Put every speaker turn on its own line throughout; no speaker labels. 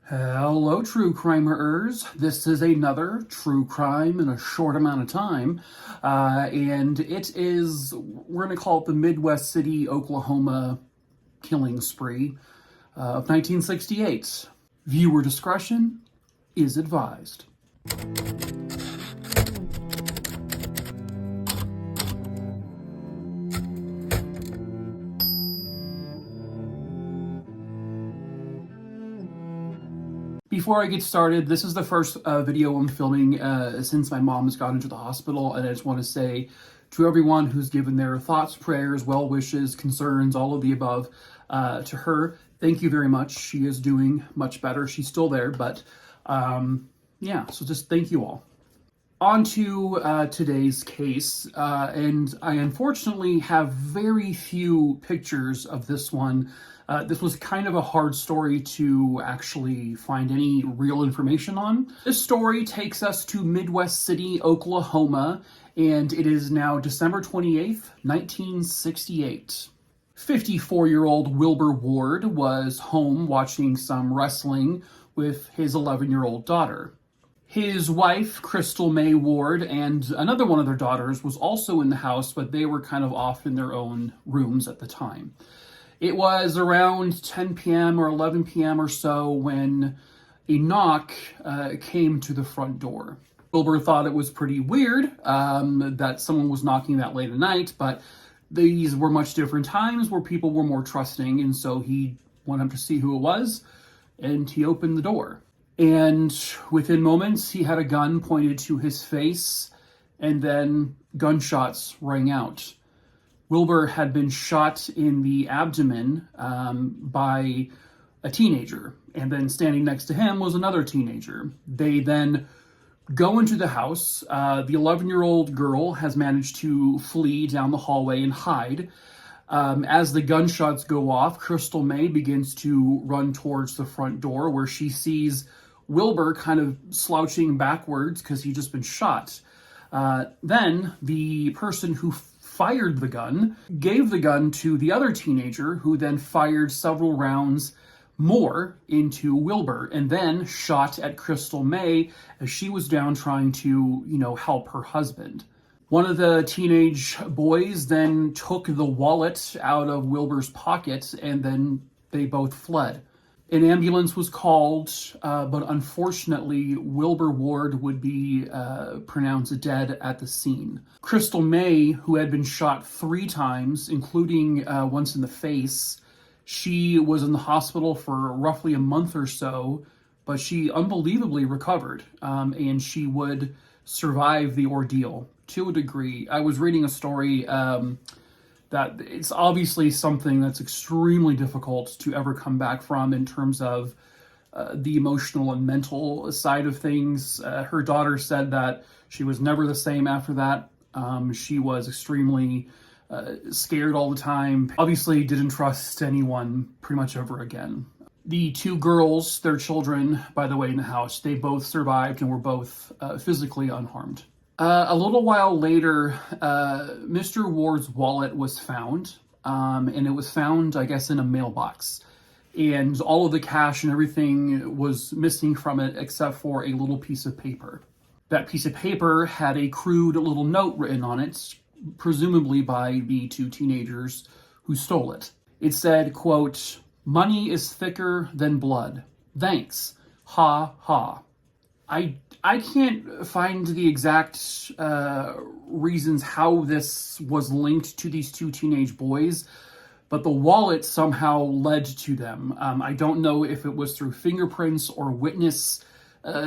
Hello, true crimerers. This is another true crime in a short amount of time. And we're going to call it the Midwest City, Oklahoma killing spree of 1968. Viewer discretion is advised. Before I get started, this is the first video I'm filming since my mom has gone into the hospital, and I just want to say to everyone who's given their thoughts, prayers, well wishes, concerns, all of the above to her, thank you very much. She is doing much better. She's still there, but yeah, so just thank you all. On to today's case, and I unfortunately have very few pictures of this one. This was kind of a hard story to actually find any real information on. This story takes us to Midwest City, Oklahoma, and it is now December 28th, 1968. 54-year-old Wilbur Ward was home watching some wrestling with his 11-year-old daughter. His wife, Crystal May Ward, and another one of their daughters was also in the house, but they were kind of off in their own rooms at the time. It was around 10 p.m. or 11 p.m. or so when a knock came to the front door. Wilbur thought it was pretty weird that someone was knocking that late at night, but these were much different times where people were more trusting, and so he went up to see who it was, and he opened the door. And within moments, he had a gun pointed to his face, and then gunshots rang out. Wilbur had been shot in the abdomen by a teenager, and then standing next to him was another teenager. They then go into the house. The 11-year-old girl has managed to flee down the hallway and hide. As the gunshots go off, Crystal May begins to run towards the front door, where she sees Wilbur kind of slouching backwards because he'd just been shot. Then the person who fired the gun gave the gun to the other teenager, who then fired several rounds more into Wilbur and then shot at Crystal May as she was down trying to, help her husband. One of the teenage boys then took the wallet out of Wilbur's pocket, and then they both fled. An ambulance was called, but unfortunately, Wilbur Ward would be pronounced dead at the scene. Crystal May, who had been shot 3 times, including once in the face, she was in the hospital for roughly a month or so, but she unbelievably recovered, and she would survive the ordeal to a degree. I was reading a story that it's obviously something that's extremely difficult to ever come back from in terms of the emotional and mental side of things. Her daughter said that she was never the same after that. She was extremely scared all the time. Obviously didn't trust anyone pretty much ever again. The 2 girls, their children, by the way, in the house, they both survived and were both physically unharmed. A little while later, Mr. Ward's wallet was found, and it was found, I guess, in a mailbox. And all of the cash and everything was missing from it except for a little piece of paper. That piece of paper had a crude little note written on it, presumably by the 2 teenagers who stole it. It said, quote, "Money is thicker than blood. Thanks. Ha ha." I can't find the exact reasons how this was linked to these 2 teenage boys, but the wallet somehow led to them. I don't know if it was through fingerprints or witness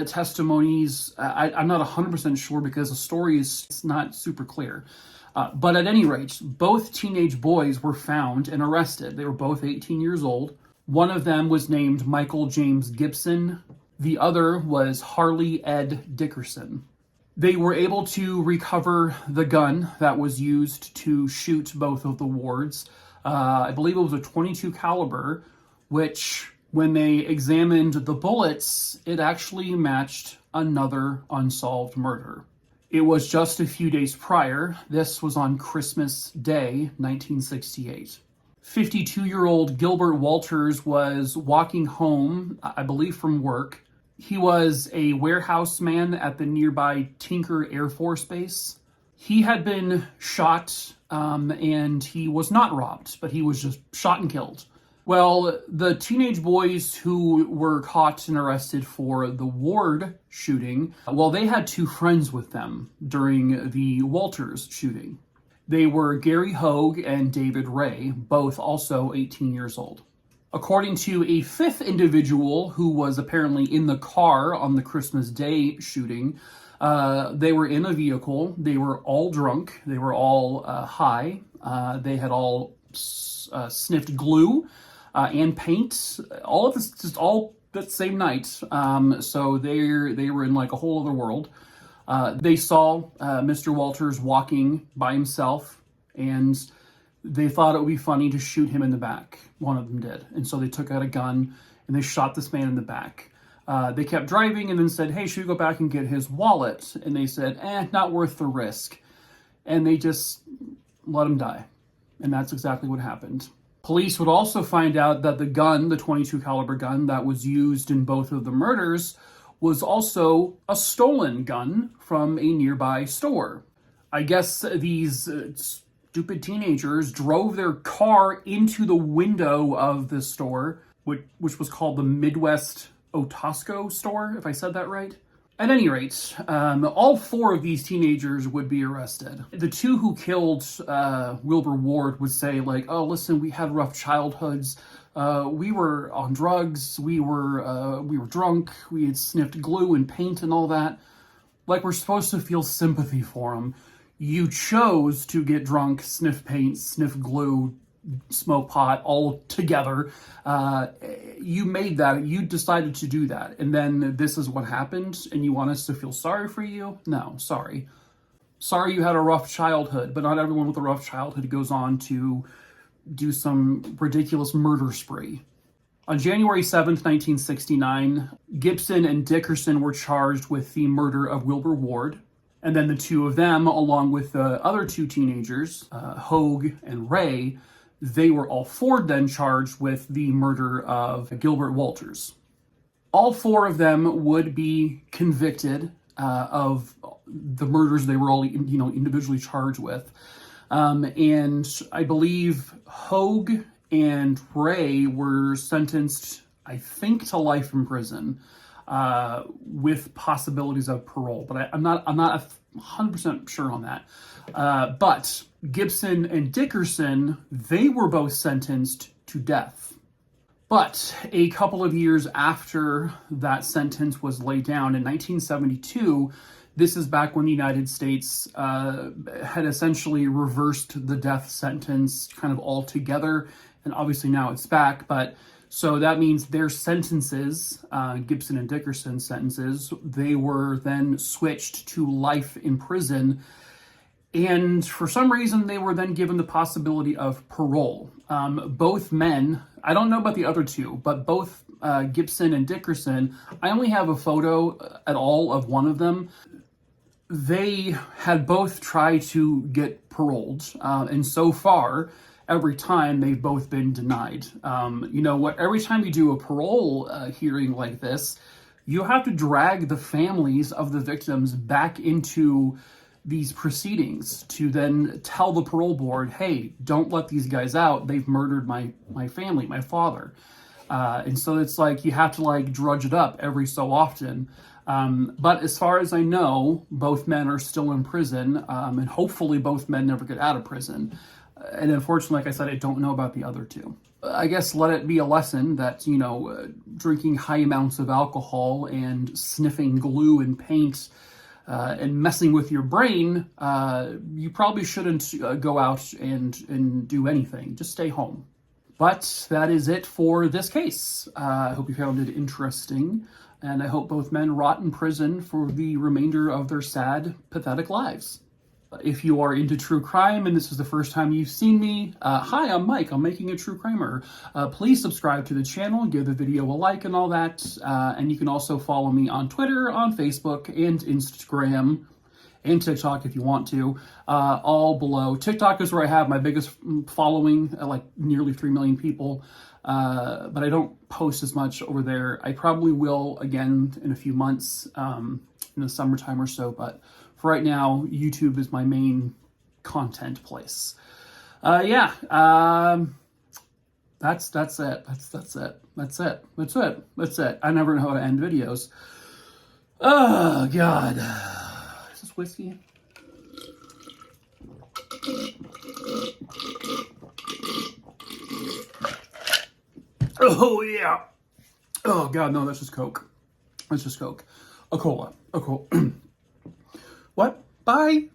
testimonies. I'm not 100% sure because the story is not super clear. But at any rate, both teenage boys were found and arrested. They were both 18 years old. One of them was named Michael James Gibson. The other was Harley Ed Dickerson. They were able to recover the gun that was used to shoot both of the Wards. I believe it was a .22 caliber, which when they examined the bullets, it actually matched another unsolved murder. It was just a few days prior. This was on Christmas Day, 1968. 52-year-old Gilbert Walters was walking home, I believe from work. He was a warehouse man at the nearby Tinker Air Force Base. He had been shot, and he was not robbed, but he was just shot and killed. Well, the teenage boys who were caught and arrested for the Ward shooting, well, they had two friends with them during the Walters shooting. They were Gary Hogue and David Ray, both also 18 years old. According to a fifth individual who was apparently in the car on the Christmas Day shooting, they were in a vehicle. They were all drunk. They were all high. They had all sniffed glue and paint. All of this just all that same night. So they were in like a whole other world. They saw Mr. Walters walking by himself, and they thought it would be funny to shoot him in the back. One of them did. And so they took out a gun and they shot this man in the back. They kept driving and then said, hey, should we go back and get his wallet? And they said, not worth the risk. And they just let him die. And that's exactly what happened. Police would also find out that the gun, the .22 caliber gun that was used in both of the murders, was also a stolen gun from a nearby store. I guess these stupid teenagers drove their car into the window of the store, which was called the Midwest Otosco store, if I said that right. At any rate, all four of these teenagers would be arrested. The two who killed Wilbur Ward would say, like, oh, listen, we had rough childhoods. We were on drugs. We were drunk. We had sniffed glue and paint and all that. Like, we're supposed to feel sympathy for them. You chose to get drunk, sniff paint, sniff glue, smoke pot all together. You made that. You decided to do that. And then this is what happened, and you want us to feel sorry for you? No, sorry. Sorry you had a rough childhood, but not everyone with a rough childhood goes on to do some ridiculous murder spree. On January 7th, 1969, Gibson and Dickerson were charged with the murder of Wilbur Ward. And then the two of them, along with the other two teenagers, Hogue and Ray, they were all four then charged with the murder of Gilbert Walters. All four of them would be convicted of the murders they were all, individually charged with. And I believe Hogue and Ray were sentenced, I think, to life in prison, with possibilities of parole. But I'm not 100% sure on that. But Gibson and Dickerson, they were both sentenced to death. But a couple of years after that sentence was laid down in 1972, this is back when the United States had essentially reversed the death sentence kind of altogether. And obviously now it's back. But so that means their sentences, Gibson and Dickerson's sentences, they were then switched to life in prison. And for some reason, they were then given the possibility of parole. Both men, I don't know about the other two, but both Gibson and Dickerson, I only have a photo at all of one of them. They had both tried to get paroled, and so far, every time they've both been denied. Every time you do a parole hearing like this, you have to drag the families of the victims back into these proceedings to then tell the parole board, hey, don't let these guys out. They've murdered my family, my father. And so it's like you have to drudge it up every so often. But as far as I know, both men are still in prison, and hopefully both men never get out of prison. And unfortunately, like I said, I don't know about the other two. I guess let it be a lesson that, drinking high amounts of alcohol and sniffing glue and paint and messing with your brain, you probably shouldn't go out and do anything. Just stay home. But that is it for this case. I hope you found it interesting, and I hope both men rot in prison for the remainder of their sad, pathetic lives. If you are into true crime and this is the first time you've seen me, hi, I'm Mike. I'm Making a True Crimer. Please subscribe to the channel, give the video a like and all that. And you can also follow me on Twitter, on Facebook, and Instagram. and TikTok if you want to, all below. TikTok is where I have my biggest following, like nearly 3 million people, but I don't post as much over there. I probably will again in a few months, in the summertime or so, but for right now, YouTube is my main content place. That's it. That's it. I never know how to end videos. Oh, God. Is this whiskey? Oh, yeah. Oh, God, no, that's just Coke. That's just Coke. A cola. What? Bye.